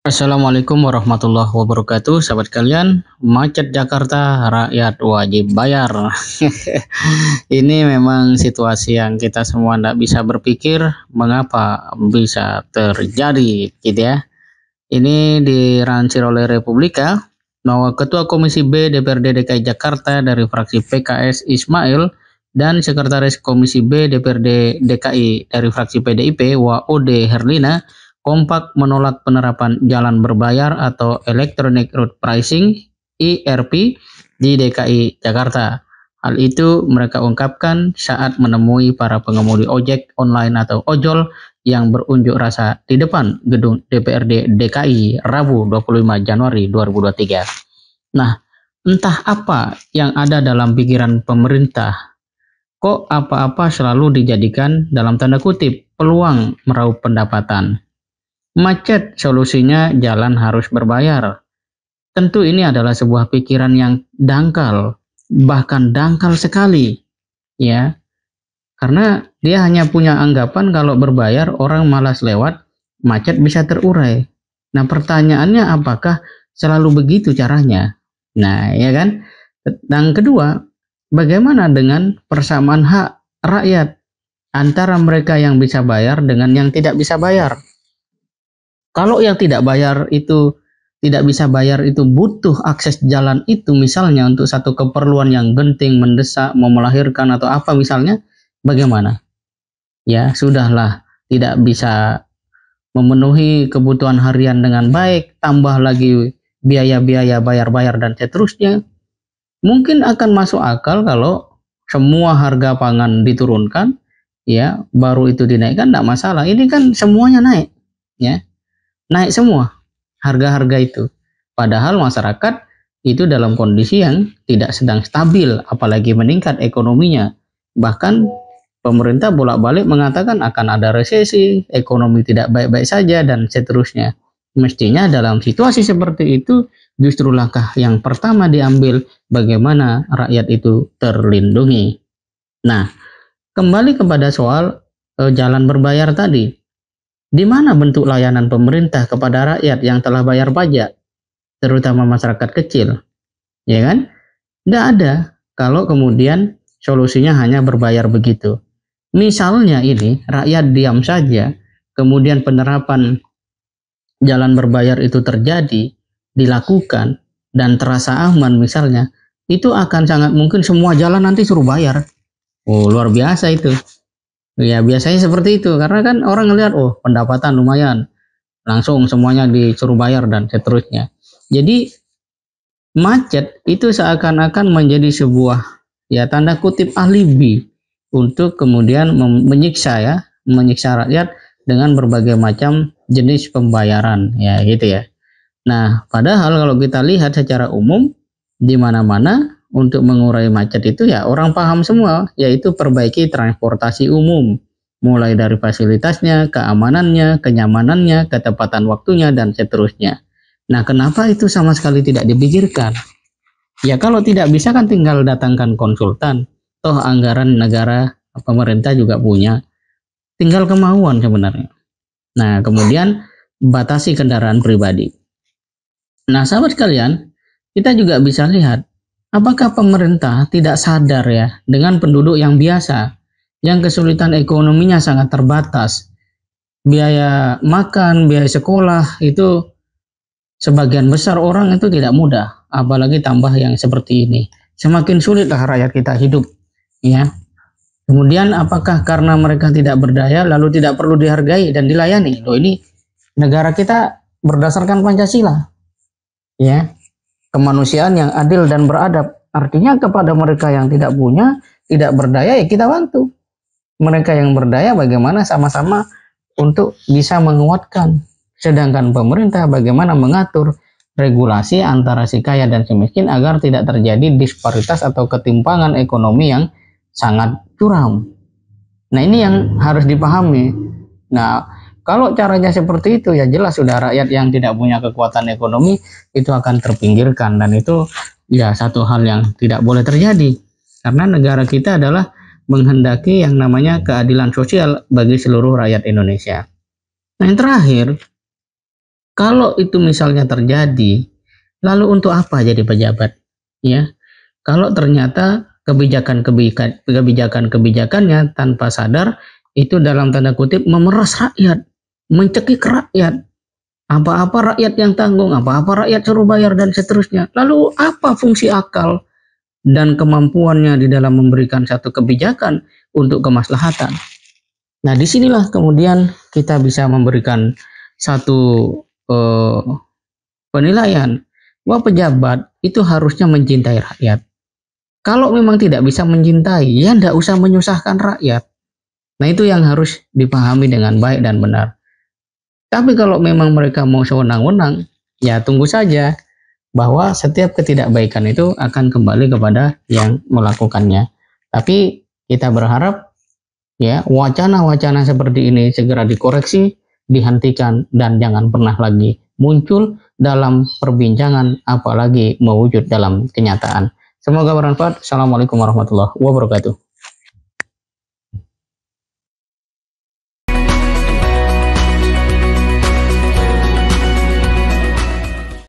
Assalamualaikum warahmatullahi wabarakatuh, sahabat kalian. Macet Jakarta, rakyat wajib bayar. Ini memang situasi yang kita semua tidak bisa berpikir mengapa bisa terjadi, gitu ya. Ini dilansir oleh Republika bahwa Ketua Komisi B DPRD DKI Jakarta dari fraksi PKS Ismail dan Sekretaris Komisi B DPRD DKI dari fraksi PDIP Waode Herlina kompak menolak penerapan jalan berbayar atau Electronic Route Pricing (ERP) di DKI Jakarta. Hal itu mereka ungkapkan saat menemui para pengemudi ojek online atau ojol yang berunjuk rasa di depan gedung DPRD DKI Rabu 25 Januari 2023. Nah, entah apa yang ada dalam pikiran pemerintah. Kok apa-apa selalu dijadikan dalam tanda kutip peluang meraup pendapatan. Macet solusinya jalan harus berbayar. Tentu ini adalah sebuah pikiran yang dangkal, bahkan dangkal sekali, ya. Karena dia hanya punya anggapan kalau berbayar orang malas lewat, macet bisa terurai. Nah, pertanyaannya apakah selalu begitu caranya? Nah, ya kan? Dan kedua, bagaimana dengan persamaan hak rakyat antara mereka yang bisa bayar dengan yang tidak bisa bayar? Kalau yang tidak bisa bayar itu butuh akses jalan itu misalnya untuk satu keperluan yang genting, mendesak, mau melahirkan atau apa misalnya, bagaimana? Ya, sudahlah, tidak bisa memenuhi kebutuhan harian dengan baik, tambah lagi biaya-biaya bayar-bayar dan seterusnya. Mungkin akan masuk akal kalau semua harga pangan diturunkan, ya, baru itu dinaikkan, tidak masalah. Ini kan semuanya naik, ya. Naik semua harga-harga itu. Padahal masyarakat itu dalam kondisi yang tidak sedang stabil, apalagi meningkat ekonominya. Bahkan pemerintah bolak-balik mengatakan akan ada resesi, ekonomi tidak baik-baik saja, dan seterusnya. Mestinya dalam situasi seperti itu, justru langkah yang pertama diambil bagaimana rakyat itu terlindungi. Nah, kembali kepada soal jalan berbayar tadi. Di mana bentuk layanan pemerintah kepada rakyat yang telah bayar pajak, terutama masyarakat kecil, ya kan? Tidak ada kalau kemudian solusinya hanya berbayar begitu. Misalnya ini rakyat diam saja, kemudian penerapan jalan berbayar itu terjadi, dilakukan, dan terasa aman misalnya, itu akan sangat mungkin semua jalan nanti suruh bayar. Oh, luar biasa itu. Ya biasanya seperti itu, karena kan orang ngelihat, oh pendapatan lumayan, langsung semuanya disuruh bayar dan seterusnya. Jadi macet itu seakan-akan menjadi sebuah ya tanda kutip alibi untuk kemudian menyiksa rakyat dengan berbagai macam jenis pembayaran, ya gitu ya. Nah, padahal kalau kita lihat secara umum di mana-mana untuk mengurai macet itu ya orang paham semua, yaitu perbaiki transportasi umum, mulai dari fasilitasnya, keamanannya, kenyamanannya, ketepatan waktunya, dan seterusnya. Nah, kenapa itu sama sekali tidak dipikirkan? Ya kalau tidak bisa kan tinggal datangkan konsultan, toh anggaran negara, pemerintah juga punya, tinggal kemauan sebenarnya. Nah, kemudian batasi kendaraan pribadi. Nah, sahabat sekalian, kita juga bisa lihat apakah pemerintah tidak sadar ya dengan penduduk yang biasa, yang kesulitan ekonominya sangat terbatas, biaya makan, biaya sekolah itu sebagian besar orang itu tidak mudah, apalagi tambah yang seperti ini. Semakin sulitlah rakyat kita hidup, ya. Kemudian apakah karena mereka tidak berdaya lalu tidak perlu dihargai dan dilayani? Loh, ini negara kita berdasarkan Pancasila, ya. Kemanusiaan yang adil dan beradab. Artinya kepada mereka yang tidak punya, tidak berdaya, ya kita bantu. Mereka yang berdaya bagaimana sama-sama untuk bisa menguatkan. Sedangkan pemerintah bagaimana mengatur regulasi antara si kaya dan si miskin agar tidak terjadi disparitas atau ketimpangan ekonomi yang sangat curam. Nah, ini yang harus dipahami. Nah, kalau caranya seperti itu ya jelas sudah rakyat yang tidak punya kekuatan ekonomi itu akan terpinggirkan, dan itu ya satu hal yang tidak boleh terjadi karena negara kita adalah menghendaki yang namanya keadilan sosial bagi seluruh rakyat Indonesia. Nah, yang terakhir, Kalau itu misalnya terjadi, lalu untuk apa jadi pejabat? Ya, kalau ternyata kebijakan-kebijakannya tanpa sadar itu dalam tanda kutip memeras rakyat, mencekik rakyat. Apa-apa rakyat yang tanggung, apa-apa rakyat suruh bayar dan seterusnya. Lalu apa fungsi akal dan kemampuannya di dalam memberikan satu kebijakan untuk kemaslahatan? Nah, disinilah kemudian kita bisa memberikan satu penilaian bahwa pejabat itu harusnya mencintai rakyat. Kalau memang tidak bisa mencintai, ya tidak usah menyusahkan rakyat. Nah, itu yang harus dipahami dengan baik dan benar. Tapi kalau memang mereka mau sewenang-wenang, ya tunggu saja bahwa setiap ketidakbaikan itu akan kembali kepada yang melakukannya. Tapi kita berharap ya wacana-wacana seperti ini segera dikoreksi, dihentikan, dan jangan pernah lagi muncul dalam perbincangan, apalagi mewujud dalam kenyataan. Semoga bermanfaat. Assalamualaikum warahmatullahi wabarakatuh.